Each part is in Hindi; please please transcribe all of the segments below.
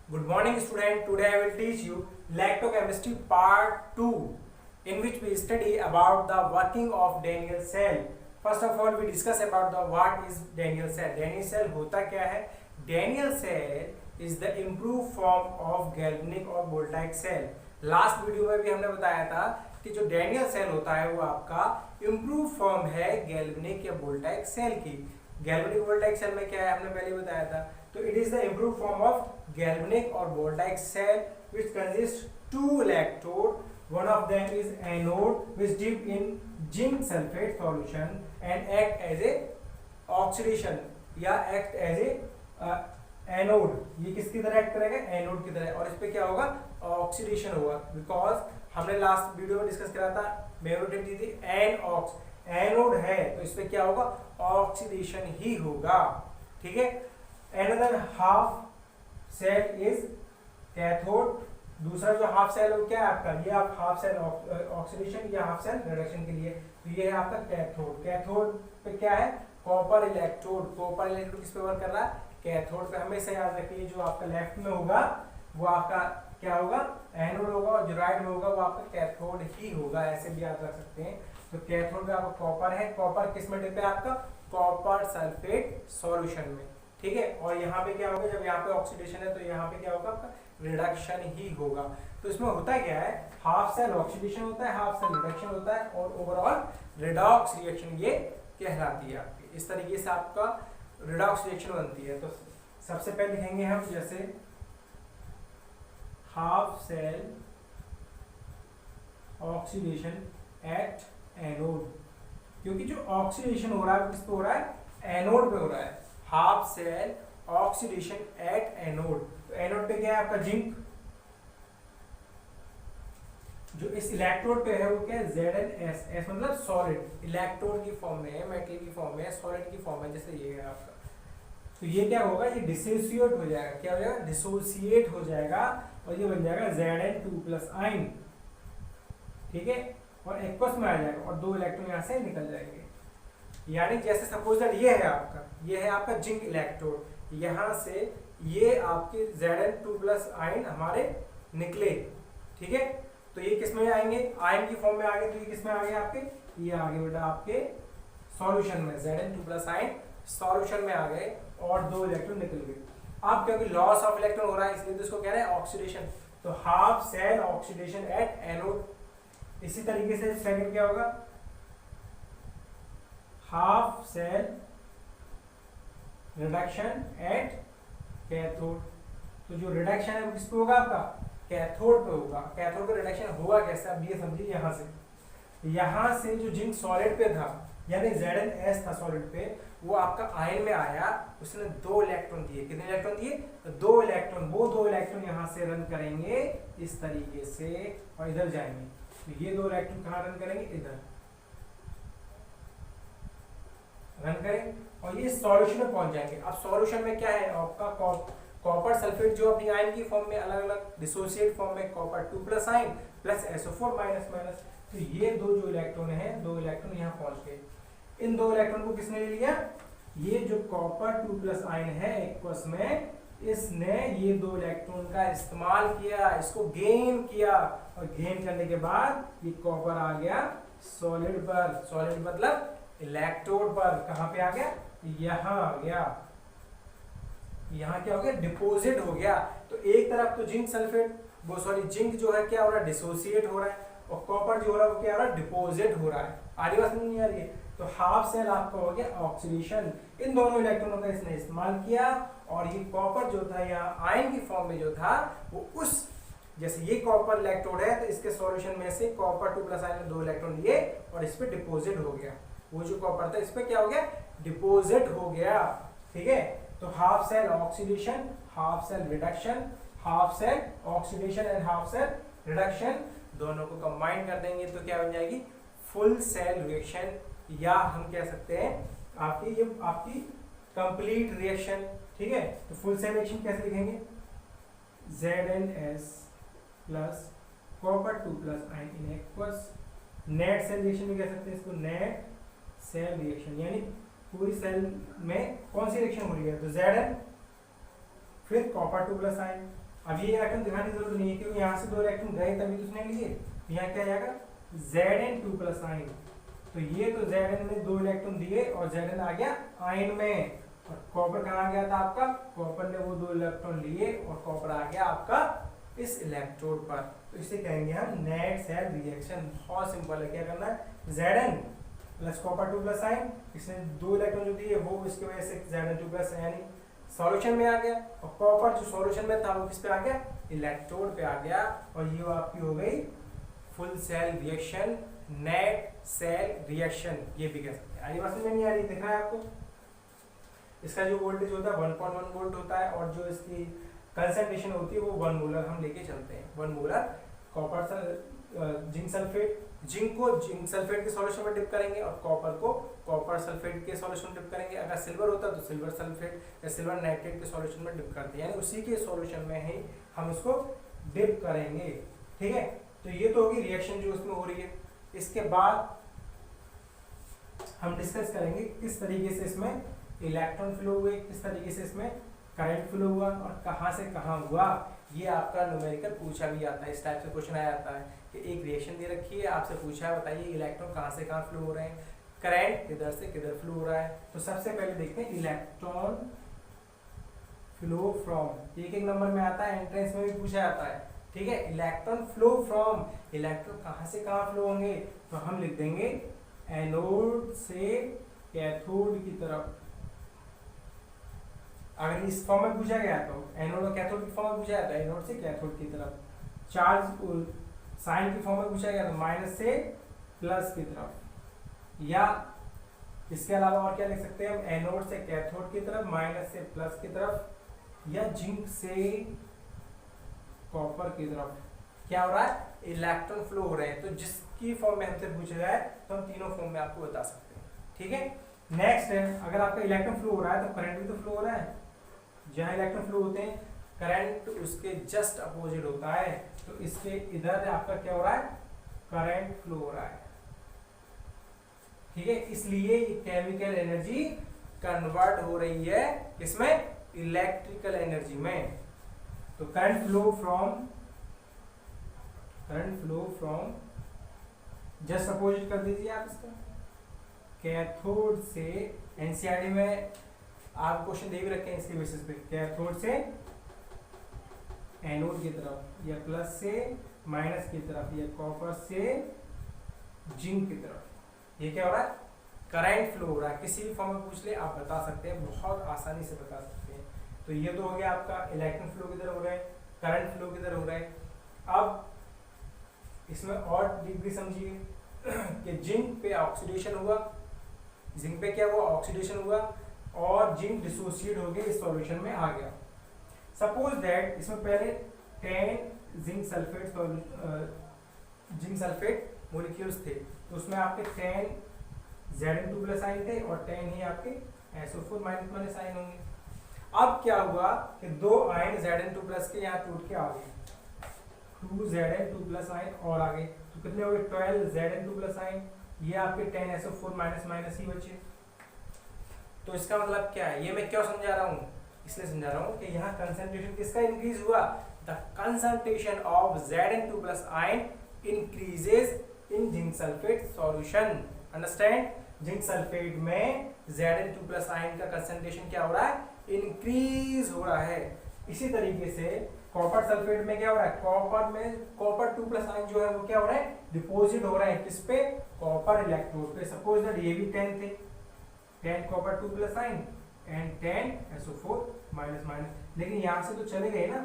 Good morning, student. Today I will teach you lactochemistry part 2, in which we study about the working of Daniell cell. First of all, we discuss about the what is Daniell cell. Daniell cell होता क्या है? Daniell cell is the improved form of galvanic और voltaic cell. लास्ट वीडियो में भी हमने बताया था कि जो Daniell cell होता है वो आपका improved फॉर्म है galvanic या voltaic सेल की. galvanic voltaic सेल में क्या है हमने पहले बताया था. तो it is the improved form of galvanic or voltaic cell which consists two electrode. One of them is anode which dip in zinc sulfate solution and act as a oxidation या act as a एनोड. ये किसकी तरह एक्ट करेगा? एनोड की तरह. और इस पे क्या होगा? ऑक्सीडेशन होगा. बिकॉज हमने लास्ट वीडियो में डिस्कस करा था मेरोटेट दी थी एनऑक्स. एनोड है तो इस पे क्या होगा? ऑक्सीडेशन ही होगा. ठीक है. Another half cell is cathode. दूसरा जो हाफ सेल है वो क्या है आपका? ये आप हाफ सेल ऑक्सीडेशन या हाफ सेल रिडक्शन के लिए. तो ये है आपका कैथोड. कैथोड पे क्या है? Copper electrode. कॉपर इलेक्ट्रोड किस पे वर्क कर रहा है? कैथोड पे. हमेशा याद रखिए जो आपका लेफ्ट में होगा वो आपका क्या होगा? एनोड होगा और जो राइट में होगा वो आपका कैथोड ही होगा. ऐसे भी याद रख सकते हैं. तो कैथोड पे आपका कॉपर है. कॉपर किस में डिप है आपका? कॉपर सल्फेट सॉल्यूशन में. ठीक है. और यहाँ पे क्या होगा? जब यहाँ पे ऑक्सीडेशन है तो यहाँ पे क्या होगा? आपका रिडक्शन ही होगा. तो इसमें होता क्या है? हाफ सेल ऑक्सीडेशन होता है, हाफ सेल रिडक्शन होता है और ओवरऑल रिडॉक्स रिएक्शन ये कहलाती है आपकी. इस तरीके से आपका रिडॉक्स रिएक्शन बनती है. तो सबसे पहले लिखेंगे हम जैसे half cell oxidation at anode. क्योंकि जो ऑक्सीडेशन हो रहा है किस पे हो रहा है? एनोड पे हो रहा है. Half cell oxidation at anode. तो एनोड पे क्या है आपका? जिंक. जो इस इलेक्ट्रोड पे है वो क्या है? Zn(S). S मतलब सॉलिड. इलेक्ट्रोड की फॉर्म में है, मेटल की फॉर्म में, सॉलिड की फॉर्म में. जैसे ये है आपका. तो ये क्या होगा? ये डिसोसिएट हो जाएगा. क्या हो जाएगा? डिसोसिएट हो जाएगा और ये बन जाएगा Zn2+ आयन. ठीक है. और एक्वस में आ जाएगा और दो इलेक्ट्रॉन यहाँ से निकल जाएंगे. यानी जैसे सपोज दैट ये है आपका, ये है आपका जिंक इलेक्ट्रोड. यहाँ से ये आपके Zn2+ आयन हमारे निकले. ठीक है. तो ये किस में आएंगे? आयन की फॉर्म में आ गए. तो ये किस में आ गए आपके? ये आ गए बेटा आपके सॉल्यूशन में. Zn2+ आयन सॉल्यूशन में आ गए और दो इलेक्ट्रॉन निकल गए. अब क्योंकि लॉस ऑफ इलेक्ट्रॉन हो रहा है इसलिए तो इसको कह रहे हैं ऑक्सीडेशन. तो half cell oxidation at anode. इसी तरीके से सेकंड क्या होगा? Half cell reduction at cathode. तो जो रिडक्शन है वो किस पे होगा आपका? कैथोड पे होगा. कैथोड पे रिडक्शन होगा कैसे? अब ये समझिए. यहाँ से जो जिंक सॉलिड पे था यानी Zn(S) था सॉलिड पे, वो आपका आयन में आया. उसने दो इलेक्ट्रॉन दिए. कितने इलेक्ट्रॉन दिए? तो दो इलेक्ट्रॉन. वो दो इलेक्ट्रॉन यहाँ से रन करेंगे इस तरीके से और इधर जाएंगे. तो ये दो इलेक्ट्रॉन कहाँ रन करेंगे? इधर रन करें और ये सॉल्यूशन में पहुंच जाएंगे. अब सॉल्यूशन में क्या है आपका? कॉपर सल्फेट जो अपनी आयन की फॉर्म में अलग अलग डिसोसिएट फॉर्म में कॉपर 2+ आयन प्लस SO4-। तो ये दो जो इलेक्ट्रॉन है, दो इलेक्ट्रॉन यहाँ पहुंच गए. इन दो इलेक्ट्रॉन को किसने ले लिया? ये जो कॉपर 2+ आयन है एक्वस में, इसने ये दो इलेक्ट्रॉन का इस्तेमाल किया, इसको गेन किया और गेन करने के बाद ये कॉपर आ गया सॉलिड पर. सॉलिड मतलब इलेक्ट्रोड पर. कहां पे आ गया? यहां आ गया. यहां क्या हो गया? डिपोजिट हो गया. तो एक तरफ तो जिंक सल्फेट वो सॉरी जिंक जो है क्या हो रहा है? डिसोसिएट हो रहा है और कॉपर जो हो रहा है वो क्या हो रहा है? डिपोजिट हो रहा है. आधी बात नहीं आ रही है? तो हाफ सेल आपका हो गया ऑक्सीडेशन. इन दोनों इलेक्ट्रॉनों का इसने इस्तेमाल किया और ये कॉपर जो था यहाँ आयन की फॉर्म में जो था वो उस जैसे ये कॉपर इलेक्ट्रोड है तो इसके सॉल्यूशन में से कॉपर 2+ आयन में दो इलेक्ट्रॉन लिए और इस पे डिपोजिट हो गया. वो जो कॉपर था इस पे क्या हो गया? डिपोजिट हो गया. ठीक है. तो half cell oxidation, half cell reduction, half cell oxidation and half cell reduction दोनों को कंबाइन कर देंगे तो क्या बन जाएगी? Full cell reaction. या हम कह सकते हैं आपकी कंप्लीट रिएक्शन. ठीक है. तो फुल सेल रिएक्शन कैसे लिखेंगे? Zn(S) plus copper 2+ ion in aqueous. Net cell reaction भी कह सकते हैं इसको. नेट सेल रिएक्शन यानी पूरी सेल में कौन सी रिएक्शन हो रही है? तो Zn फिर कॉपर 2+ आयन. अब ये इलेक्ट्रॉन दिखाने की जरूरत नहीं है क्योंकि यहाँ से 2 इलेक्ट्रॉन गए तभी तो उसने लिए। यहाँ क्या जाएगा Zn2+ आयन, तो ये तो Zn में 2 इलेक्ट्रॉन दिए और Zn आ गया आयन में, और कॉपर कहाँ गया था आपका, कॉपर ने वो 2 इलेक्ट्रॉन लिए और कॉपर आ गया आपका इस इलेक्ट्रोड पर। तो इसे कहेंगे हम नेट सेल रिएक्शन। बहुत सिंपल है, क्या करना है, Zn प्लस कॉपर 2+ आयन, इसने 2 इलेक्ट्रॉन जो दिए वो इसकी वजह से Zn2+ यानी सॉल्यूशन में आ गया, और कॉपर जो सॉल्यूशन में था वो किस पे आ गया, इलेक्ट्रोड पे आ गया, और ये आपकी हो गई full cell reaction, net cell reaction ये भी कह सकते हैं। आगे बात समझ में नहीं आ रही, दिख रहा है आपको। इसका जो वोल्टेज होता है 1.1 वोल्ट होता है, और जो इसकी कंसंट्रेशन होती है वो 1 मोलर हम लेके चलते हैं। 1 molar copper zinc sulphate, zinc को जिंक सल्फेट के सॉल्यूशन में डिप करेंगे और कॉपर को कॉपर सल्फेट के सॉल्यूशन में डिप करेंगे। अगर सिल्वर होता तो सिल्वर सल्फेट या सिल्वर नाइट्रेट के सॉल्यूशन में डिप करते हैं, यानी उसी के सॉल्यूशन में ही हम इसको डिप करेंगे। ठीक है, तो ये तो होगी रिएक्शन जो उसमें हो रही है। इसके बाद हम डिस्कस करेंगे किस तरीके से इसमें इलेक्ट्रॉन फ्लो हुए, किस तरीके से इसमें करंट फ्लो हुआ और कहाँ से कहाँ हुआ। ये आपका न्यूमेरिकल पूछा भी आता है, इस टाइप से क्वेश्चन आया जाता है कि एक रिएक्शन दे रखी है, आपसे पूछा है बताइए इलेक्ट्रॉन कहाँ से कहाँ फ्लो हो रहे हैं, करंट किधर से किधर फ्लो हो रहा है। तो सबसे पहले देखते हैं इलेक्ट्रॉन फ्लो फ्रॉम, एक नंबर में आता है, एंट्रेंस में भी पूछा जाता है। ठीक है, इलेक्ट्रॉन फ्लो फ्रॉम, इलेक्ट्रॉन कहाँ से कहाँ फ्लो होंगे, तो हम लिख देंगे एनोड से कैथोड की तरफ। अगर इस फॉर्म में पूछा गया तो एनोड और कैथोड की फॉर्म में पूछा जाता है, एनोड से कैथोड की तरफ। चार्ज साइन की फॉर्म में पूछा गया तो माइनस से प्लस की तरफ। या इसके अलावा और क्या लिख सकते हैं हम, एनोड से कैथोड की तरफ, माइनस से प्लस की तरफ, या जिंक से कॉपर की तरफ। क्या हो रहा है, इलेक्ट्रॉन फ्लो हो रहे हैं। तो जिसकी फॉर्म में हमसे पूछा जाए तो हम तीनों फॉर्म में आपको बता सकते हैं। ठीक है, नेक्स्ट है, अगर आपका इलेक्ट्रॉन फ्लो हो रहा है तो करंट भी तो फ्लो हो रहा है। जहाँ इलेक्ट्रॉन फ्लो होते हैं करंट उसके जस्ट अपोजिट होता है, तो इसके इधर आपका क्या हो रहा है, करंट फ्लो हो रहा है। ठीक है, इसलिए केमिकल एनर्जी कन्वर्ट हो रही है इसमें इलेक्ट्रिकल एनर्जी में। तो current flow from just opposite कर दीजिए आप इसका, कैथोड से, एनसीईआरटी में आप क्वेश्चन दे भी रखे हैं इसके बेसिस पे, कैथोड से एनोड की तरफ, या प्लस से माइनस की तरफ, या कॉपर से जिंक की तरफ। ये क्या हो रहा है, करंट फ्लो हो रहा है। किसी भी फॉर्म में पूछ ले आप बता सकते हैं, बहुत आसानी से बता सकते हैं। तो ये तो हो गया आपका इलेक्ट्रॉन फ्लो किधर हो रहा है, करंट फ्लो किधर हो रहा है। अब इसमें और डिग्री समझिए कि जिंक पे ऑक्सीडेशन हुआ, जिंक पे क्या हुआ, ऑक्सीडेशन हुआ, और जिंक डिसोसिएट हो गया, इस सॉल्यूशन में आ गया। सपोज दैट इसमें पहले 10 जिंक सल्फेट मॉलिक्यूल्स थे, तो उसमें आपके 10 Zn2+ आयन थे और 10 ही आपके SO4- आयन होंगे। अब क्या हुआ कि 2 आयन Zn2+ के यहाँ टूट के आ गए, 2 Zn2+ आयन और आ गए, तो कितने हो गए, 12 Zn2+ आयन, ये आपके 10 SO4- ही बचे। तो इसका मतलब क्या है, ये मैं क्यों समझा रहा हूँ, इसलिए समझा रहा हूँ कि यहाँ कंसंट्रेशन किसका इंक्रीज हुआ, the concentration of Zn2+ ion increases in zinc sulphate solution. Understand, zinc sulphate में Zn2+ आयन का कंसंट्रेशन क्या हो रहा है, इंक्रीज हो रहा है। इसी तरीके से कॉपर सल्फेट में क्या हो रहा है, कॉपर में कॉपर 2+ आयन जो है वो क्या हो रहा है, डिपॉजिट हो रहा है किस पे, कॉपर इलेक्ट्रोड पे। सपोज दैट ये भी 10 थे, 10 कॉपर 2+ आयन एंड 10 SO4-, लेकिन यहाँ से तो चले गए ना,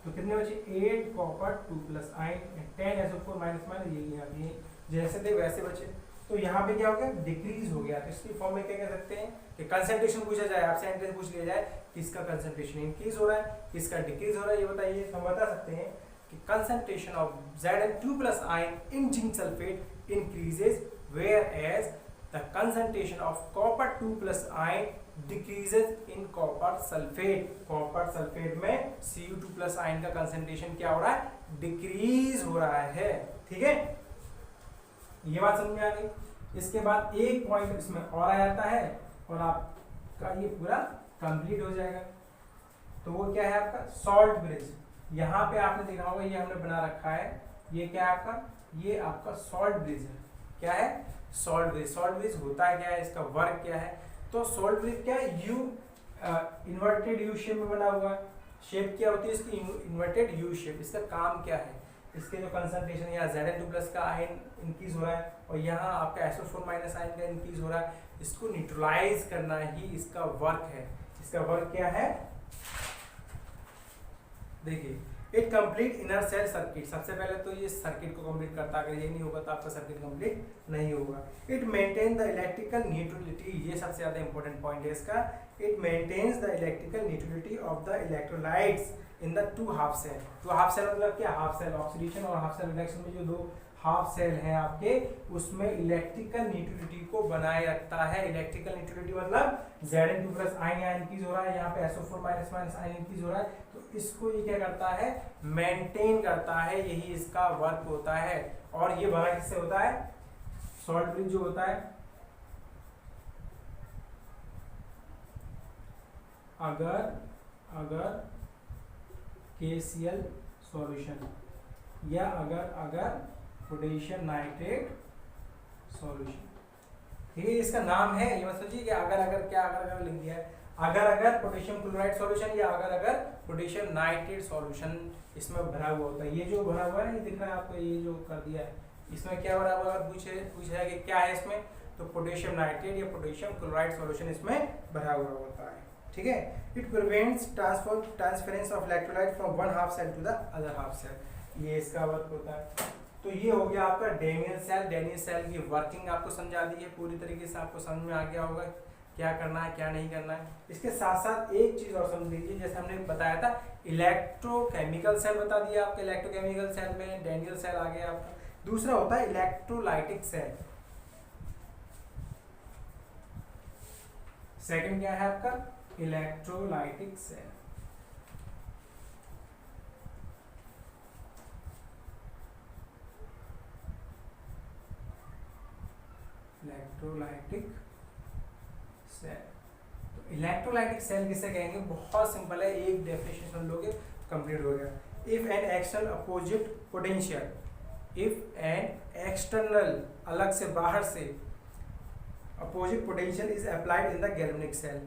तो कितने बचे, 8 कॉपर 2+ आयन एंड 10 SO4-, ये जैसे थे वैसे बचे। तो यहाँ पे क्या हो गया, डिक्रीज हो गया। तो इसकी फॉर्म में क्या कह सकते हैं कि कंसंट्रेशन पूछा जाए आपसे, एंट्रेंस पूछ लिया जाए किसका कंसंट्रेशन इंक्रीज हो रहा है, किसका डिक्रीज हो रहा है, ये बताइए। तो हम बता सकते हैं कि concentration of Zn2+ ion in zinc sulphate increases, whereas the concentration of copper 2+ ion decreases in copper sulphate. Copper sulphate में Cu2+ आयन का कंसंट्रेशन क्या हो रहा है, डिक्रीज हो रहा है। ठीक है, ये बात समझ में आ गई। इसके बाद एक पॉइंट इसमें और आ जाता है और आपका ये पूरा कंप्लीट हो जाएगा। तो वो क्या है आपका सॉल्ट ब्रिज। यहाँ पे आपने देखा होगा ये हमने बना रखा है, ये क्या है आपका, ये आपका सॉल्ट ब्रिज है। क्या है, सॉल्ट ब्रिज। सॉल्ट ब्रिज होता है क्या है, इसका वर्क क्या है, तो सॉल्ट ब्रिज क्या है, यू इन्वर्टेड यू शेप में बना हुआ है। शेप क्या होती है इसकी, इन्वर्टेड यू शेप। इसका काम क्या है, इसके जो कंसंट्रेशन यहाँ Zn2+ का आयन इंक्रीज हो रहा है और यहाँ आपका SO4- आयन का इंक्रीज हो रहा है, इसको न्यूट्रलाइज करना ही इसका वर्क है। इसका वर्क क्या है, देखिए, it complete inner cell circuit. सबसे पहले तो ये सर्किट को कंप्लीट करता है, अगर ये नहीं होगा तो आपका सर्किट कंप्लीट नहीं होगा। It maintain the electrical neutrality, ये सबसे ज्यादा इंपॉर्टेंट पॉइंट है इसका। It maintains the electrical neutrality of the electrolytes in the two half cell. तो हाफ सेल मतलब क्या, हाफ सेल ऑक्सीडेशन और हाफ सेल रिडक्शन में जो दो हाफ सेल हैं आपके, उसमें इलेक्ट्रिकल न्यूट्रलिटी को बनाए रखता है। इलेक्ट्रिकल न्यूट्रलिटी मतलब Zn2+ आयन इंक्रीज हो रहा है, यहाँ पे SO4- आयन इंक्रीज हो रहा है, तो इसको ये क्या करता है, मेंटेन करता है, यही इसका वर्क होता है। और ये बना किससे होता है, सॉल्ट ब्रिज जो होता है, अगर KCl सॉल्यूशन या अगर पोटेशियम नाइट्रेट सॉल्यूशन, ठीक है, इसका नाम है। ये मत सोचिए कि अगर क्या अगर लिख दिया है, अगर पोटेशियम क्लोराइड सॉल्यूशन या अगर पोटेशियम नाइट्रेट सॉल्यूशन इसमें भरा हुआ होता है। ये जो भरा हुआ है, ये दिख रहा है आपको, ये जो कर दिया है, इसमें क्या भरा हुआ, अगर पूछा है कि क्या है इसमें, तो पोटेशियम नाइट्रेट या पोटेशियम क्लोराइड सॉल्यूशन इसमें भरा हुआ होता है। ठीक है, it prevents transference of electrolyte from one half cell to the other half cell, ये इसका वर्क होता है। तो ये हो गया आपका डैनियल सेल। डैनियल सेल की वर्किंग आपको समझा दी है, पूरी तरीके से आपको समझ में आ गया होगा क्या करना है क्या नहीं करना है। इसके साथ साथ एक चीज और समझ लीजिए, जैसे हमने बताया था इलेक्ट्रोकेमिकल सेल बता दिया आपके, इलेक्ट्रोकेमिकल सेल में डैनियल सेल आ गया आपका। दूसरा होता है इलेक्ट्रोलाइटिक सेल। सेकंड क्या है आपका, इलेक्ट्रोलाइटिक सेल। इलेक्ट्रोलाइटिक सेल, तो इलेक्ट्रोलाइटिक सेल किसे कहेंगे, बहुत सिंपल है, एक डेफिनेशन सुन लोगे कंप्लीट हो गया। If an external opposite potential, if an external अलग से बाहर से opposite potential is applied in the galvanic cell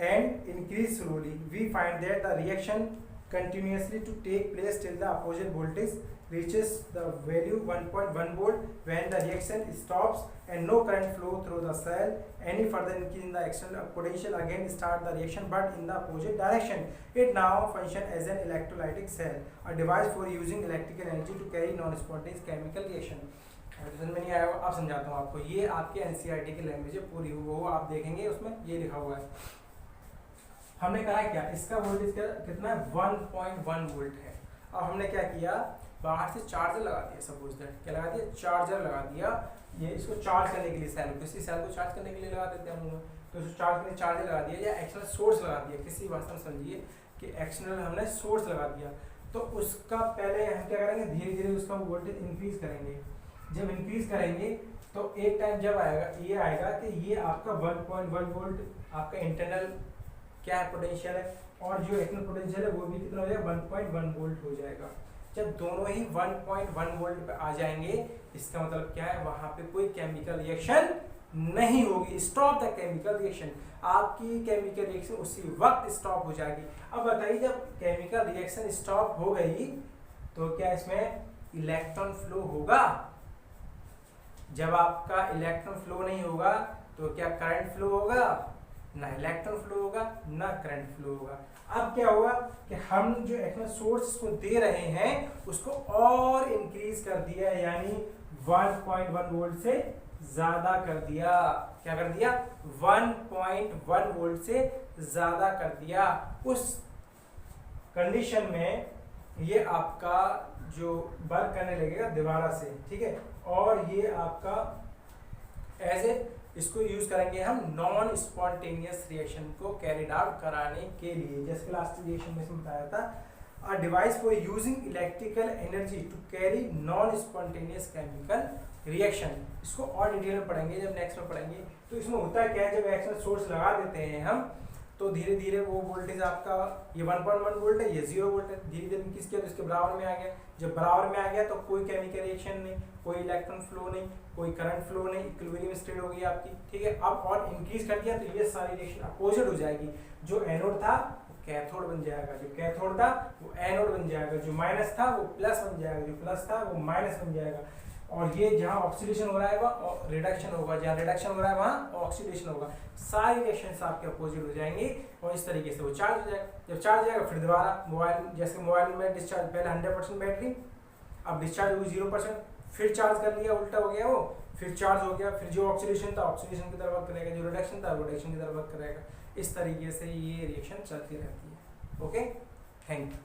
and increase slowly, we find that the reaction continuously to take place till the opposite voltage reaches the value 1.1 volt. When the reaction stops and no current flow through the cell, any further increase in the external potential again start the reaction but in the opposite direction. It now function as an electrolytic cell, a device for using electrical energy to carry non-spontaneous chemical reaction. समझ में नहीं आया, अब समझाता हूँ आपको। ये आपके NCERT की लैंग्वेज है पूरी, वो आप देखेंगे उसमें ये लिखा हुआ है। हमने कहा क्या, इसका वोल्टेज कितना है, 1.1 वोल्ट है। अब हमने क्या किया, बाहर से चार्जर लगा दिया, सपोज दैट क्या लगा दिया, चार्जर लगा दिया। ये इसको चार्ज करने के लिए सेल, किसी सेल को चार्ज करने के लिए लगा देते हैं हम, तो इसको चार्ज करने चार्जर लगा दिया या एक्सटर्नल सोर्स लगा दिया। किसी भाषा में समझिए कि एक्सटर्नल हमने सोर्स लगा दिया, तो उसका पहले हम क्या करेंगे, धीरे धीरे उसका वोल्टेज इंक्रीज करेंगे। जब इंक्रीज करेंगे तो एक टाइम जब आएगा, ये आएगा कि ये आपका 1.1 वोल्ट आपका इंटरनल क्या है, पोटेंशियल है, और जो एक्सटर्नल पोटेंशियल है वो भी कितना हो जाएगा, 1.1 वोल्ट हो जाएगा। जब दोनों ही 1.1 वोल्ट पे आ जाएंगे, इसका मतलब क्या है, वहां पे कोई केमिकल रिएक्शन नहीं होगी। स्टॉप द केमिकल रिएक्शन, आपकी केमिकल रिएक्शन उसी वक्त स्टॉप हो जाएगी। अब बताइए, जब केमिकल रिएक्शन स्टॉप हो गई तो क्या इसमें इलेक्ट्रॉन फ्लो होगा? जब आपका इलेक्ट्रॉन फ्लो नहीं होगा तो क्या करंट फ्लो होगा? ना इलेक्ट्रॉन फ्लो होगा ना करंट फ्लो होगा। अब क्या होगा कि हम जो एक्सटर्नल सोर्स को दे रहे हैं उसको और इंक्रीज कर दिया, यानी 1.1 वोल्ट से ज्यादा कर दिया। क्या कर दिया? 1.1 वोल्ट से ज्यादा कर दिया। उस कंडीशन में ये आपका जो वर्क करने लगेगा दोबारा से, ठीक है। और ये आपका एज ए इसको यूज करेंगे हम नॉन स्पॉन्टेनियस रिएक्शन को कैरिड आउट कराने के लिए। जैसे लास्ट रिएक्शन में इसमें बताया था, a device for using electrical energy to carry non spontaneous chemical reaction. इसको और डिटेल में पढ़ेंगे जब नेक्स्ट में पढ़ेंगे। तो इसमें होता है क्या है, जब एक्सटर्नल सोर्स लगा देते हैं हम तो धीरे धीरे वो वोल्टेज आपका ये 1.1 वोल्ट है, ये 0 वोल्ट है, धीरे धीरे इंक्रीज किया तो इसके बराबर में आ गया। जब बराबर में आ गया तो कोई केमिकल रिएक्शन नहीं, कोई इलेक्ट्रॉन फ्लो नहीं, कोई करंट फ्लो नहीं, इक्विलिब्रियम स्टेट हो गई आपकी, ठीक है। अब और इंक्रीज कर दिया तो ये सारी रिएक्शन अपोजिट हो जाएगी। जो एनोड था वो कैथोड बन जाएगा, जो कैथोड था वो एनोड बन जाएगा, जो माइनस था वो प्लस बन जाएगा, जो प्लस था वो माइनस बन जाएगा। और ये जहाँ ऑक्सीडेशन हो रहा है वहाँ रिडक्शन होगा, जहाँ रिडक्शन हो रहा है वहाँ ऑक्सीडेशन होगा। सारी रिएक्शंस आपके अपोजिट हो जाएंगी और इस तरीके से वो चार्ज हो जाएगा। जब चार्ज हो जाएगा फिर दोबारा मोबाइल, जैसे मोबाइल में डिस्चार्ज पहले 100% बैटरी, अब डिस्चार्ज हुई 0%, फिर चार्ज कर लिया, उल्टा हो गया वो, फिर चार्ज हो गया, फिर जो ऑक्सीडेशन था ऑक्सीडेशन की तरफ वर्क करेगा, जो रिडक्शन था रिडक्शन की तरफ वर्क करेगा। इस तरीके से ये रिएक्शन चलती रहती है। Okay, thank you.